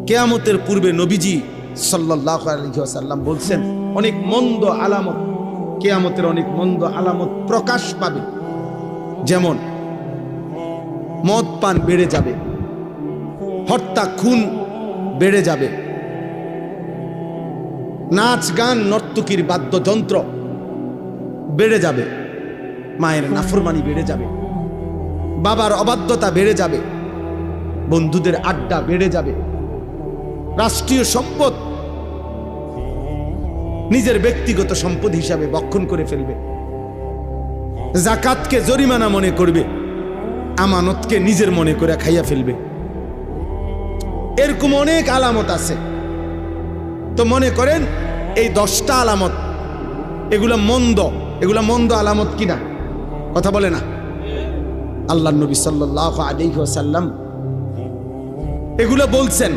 কিয়ামতের পূর্বে নবীজি সাল্লাল্লাহু আলাইহি ওয়াসাল্লাম বলছেন অনেক মন্দ আলামত, কিয়ামতের অনেক মন্দ আলামত প্রকাশ পাবে। যেমন মদ পান বেড়ে যাবে, হত্যা খুন বেড়ে যাবে, নাচ গান নর্তকীর বাদ্যযন্ত্র বেড়ে যাবে, মায়ের নাফরমানি বেড়ে যাবে, বাবার অবাধ্যতা বেড়ে যাবে, বন্ধুদের আড্ডা বেড়ে যাবে, রাষ্ট্রীয় সম্পদ নিজের ব্যক্তিগত সম্পদ হিসাবে বক্ষণ করে ফেলবে, যাকাতকে জরিমানা মনে করবে, আমানতকে নিজের মনে করে খাইয়া ফেলবে। এরকম অনেক আলামত আছে। তো মনে করেন এই 10টা আলামত, এগুলা মন্দ আলামত কিনা? কথা বলে না। আল্লাহর নবী সাল্লাল্লাহু আলাইহি ওয়াসাল্লাম এগুলা বলছেন।